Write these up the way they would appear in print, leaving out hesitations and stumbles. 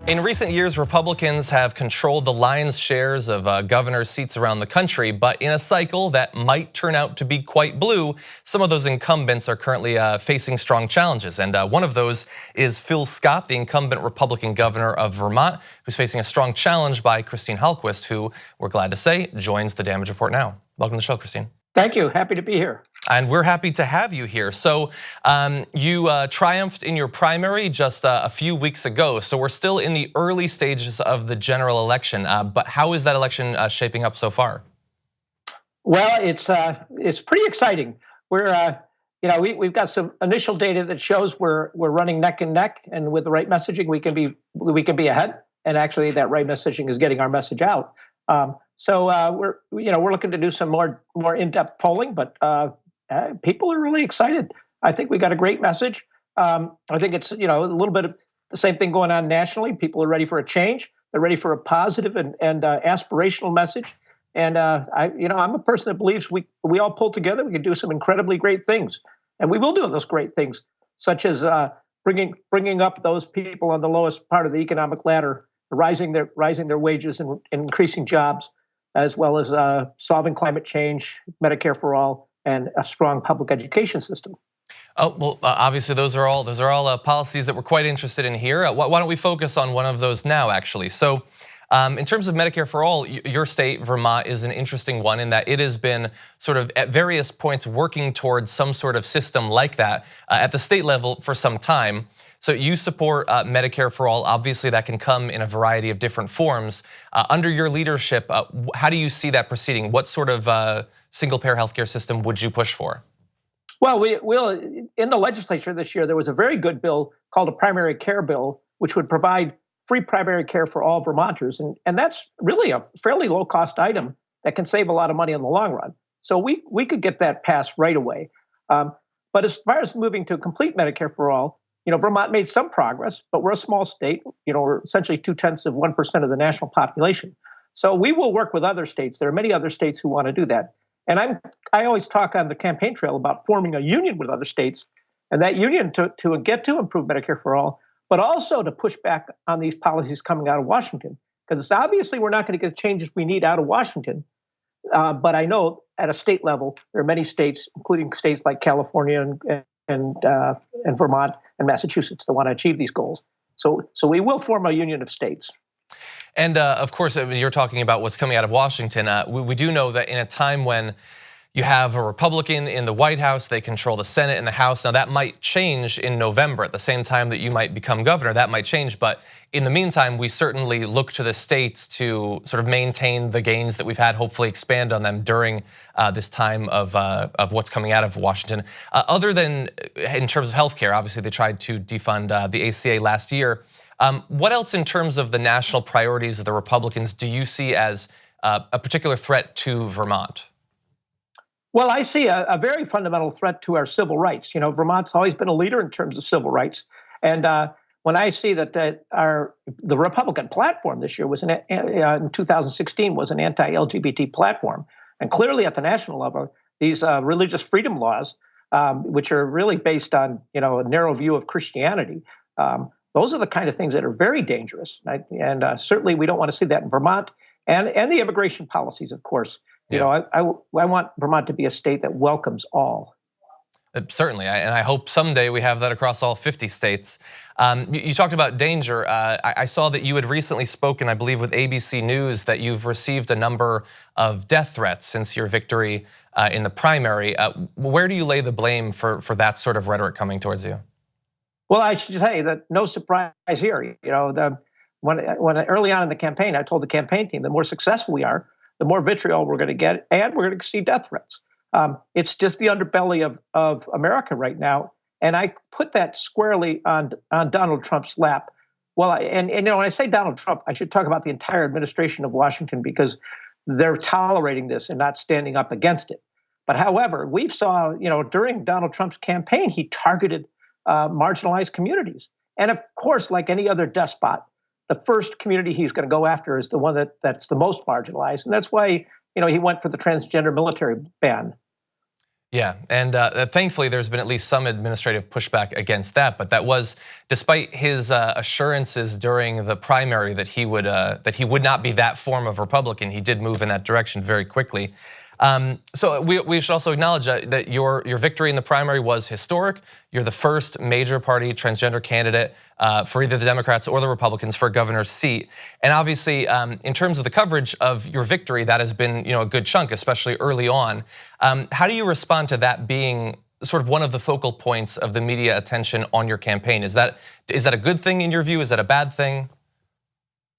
In recent years, Republicans have controlled the lion's shares of governor seats around the country, but in a cycle that might turn out to be quite blue, some of those incumbents are currently facing strong challenges. And one of those is Phil Scott, the incumbent Republican governor of Vermont, who's facing a strong challenge by Christine Hallquist, who, we're glad to say, joins the Damage Report now. Welcome to the show, Christine. Thank you. Happy to be here. And we're happy to have you here. So you triumphed in your primary just a few weeks ago. So we're still in the early stages of the general election. But how is that election shaping up so far? Well, it's pretty exciting. We've got some initial data that shows we're running neck and neck, and with the right messaging, we can be ahead. And actually, that right messaging is getting our message out. So we're looking to do some more in-depth polling, but people are really excited. I think we got a great message. I think it's a little bit of the same thing going on nationally. People are ready for a change. They're ready for a positive and aspirational message. And I'm a person that believes we all pull together. We can do some incredibly great things, and we will do those great things, such as bringing up those people on the lowest part of the economic ladder, rising their wages and increasing jobs, as well as solving climate change, Medicare for all, and a strong public education system. Oh, well, obviously those are all policies that we're quite interested in here. Why don't we focus on one of those now, actually? So in terms of Medicare for all, your state, Vermont, is an interesting one in that it has been sort of at various points working towards some sort of system like that at the state level for some time. So you support Medicare for all. Obviously, that can come in a variety of different forms. Under your leadership, how do you see that proceeding? What sort of single-payer healthcare system would you push for? Well, we'll in the legislature this year, there was a very good bill called a primary care bill, which would provide free primary care for all Vermonters. And that's really a fairly low-cost item that can save a lot of money in the long run. So we could get that passed right away. But as far as moving to complete Medicare for all, Vermont made some progress, but we're a small state. We're essentially 0.2% of the national population. So we will work with other states. There are many other states who want to do that. And I always talk on the campaign trail about forming a union with other states, and that union to get to improve Medicare for all, but also to push back on these policies coming out of Washington. Because obviously we're not going to get the changes we need out of Washington. But I know at a state level, there are many states, including states like California and Vermont and Massachusetts, that want to achieve these goals. So we will form a union of states. And of course, you're talking about what's coming out of Washington. We do know that in a time when you have a Republican in the White House, they control the Senate and the House. Now that might change in November at the same time that you might become governor. That might change, but in the meantime, we certainly look to the states to sort of maintain the gains that we've had, hopefully expand on them during this time of what's coming out of Washington. Other than in terms of healthcare, obviously they tried to defund the ACA last year. What else in terms of the national priorities of the Republicans do you see as a particular threat to Vermont? Well, I see a very fundamental threat to our civil rights. Vermont's always been a leader in terms of civil rights. And when I see that the Republican platform this year was in 2016 was an anti-LGBT platform, and clearly at the national level, these religious freedom laws, which are really based on a narrow view of Christianity, those are the kind of things that are very dangerous. And certainly we don't want to see that in Vermont, and the immigration policies, of course. Yeah. I want Vermont to be a state that welcomes all. Certainly, and I hope someday we have that across all 50 states. You talked about danger. I saw that you had recently spoken, I believe, with ABC News, that you've received a number of death threats since your victory in the primary. Where do you lay the blame for that sort of rhetoric coming towards you? Well, I should say that no surprise here. When early on in the campaign, I told the campaign team, the more successful we are, the more vitriol we're going to get, and we're going to see death threats. It's just the underbelly of America right now, and I put that squarely on Donald Trump's lap. Well, and when I say Donald Trump, I should talk about the entire administration of Washington, because they're tolerating this and not standing up against it. But however, we saw, during Donald Trump's campaign, he targeted marginalized communities, and of course, like any other despot, the first community he's going to go after is the one that's the most marginalized, and that's why he went for the transgender military ban. Yeah, and thankfully there's been at least some administrative pushback against that, but that was despite his assurances during the primary that he would not be that form of Republican. He did move in that direction very quickly. So we should also acknowledge that your victory in the primary was historic. You're the first major party transgender candidate for either the Democrats or the Republicans for a governor's seat. And obviously, in terms of the coverage of your victory, that has been a good chunk, especially early on. How do you respond to that being sort of one of the focal points of the media attention on your campaign? Is that a good thing in your view? Is that a bad thing?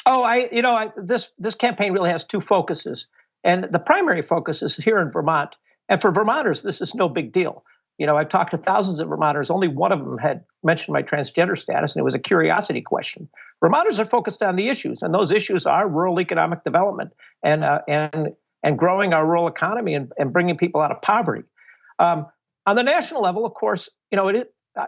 Oh, this campaign really has two focuses. And the primary focus is here in Vermont. And for Vermonters, this is no big deal. I've talked to thousands of Vermonters. Only one of them had mentioned my transgender status, and it was a curiosity question. Vermonters are focused on the issues, and those issues are rural economic development and growing our rural economy and bringing people out of poverty. On the national level, of course,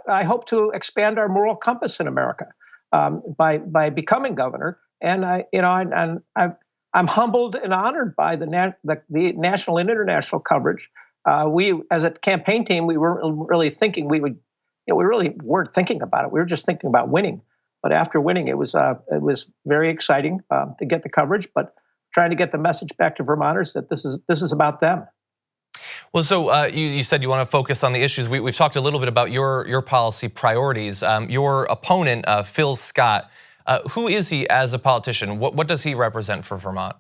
I hope to expand our moral compass in America by becoming governor. And I'm humbled and honored by the national and international coverage. We, as a campaign team, we weren't really thinking we really weren't thinking about it. We were just thinking about winning. But after winning, it was very exciting to get the coverage. But trying to get the message back to Vermonters that this is about them. Well, so you said you want to focus on the issues. We've talked a little bit about your policy priorities. Your opponent, Phil Scott. Who is he as a politician? What does he represent for Vermont?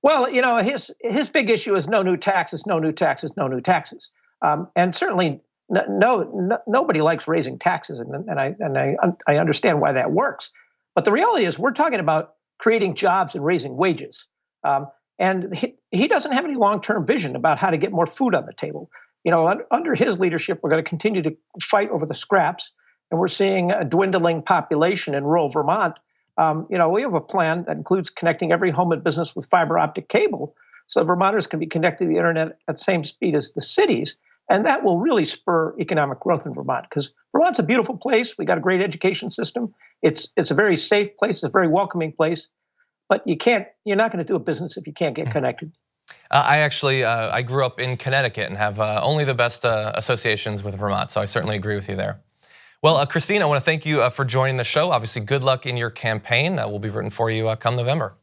Well, his big issue is no new taxes, no new taxes, no new taxes, and certainly nobody likes raising taxes, and I understand why that works. But the reality is, we're talking about creating jobs and raising wages, and he doesn't have any long-term vision about how to get more food on the table. Under his leadership, we're going to continue to fight over the scraps. And we're seeing a dwindling population in rural Vermont. We have a plan that includes connecting every home and business with fiber optic cable so Vermonters can be connected to the internet at the same speed as the cities. And that will really spur economic growth in Vermont, because Vermont's a beautiful place. We got a great education system. It's a very safe place. It's a very welcoming place. But you're not going to do a business if you can't get connected. I grew up in Connecticut and have only the best associations with Vermont. So I certainly agree with you there. Well, Christine, I want to thank you for joining the show. Obviously, good luck in your campaign. We'll be rooting for you come November.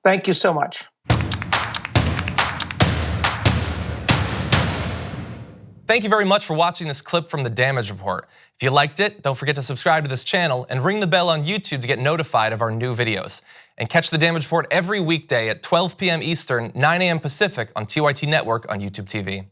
Thank you so much. Thank you very much for watching this clip from The Damage Report. If you liked it, don't forget to subscribe to this channel and ring the bell on YouTube to get notified of our new videos. And catch The Damage Report every weekday at 12 p.m. Eastern, 9 a.m. Pacific on TYT Network on YouTube TV.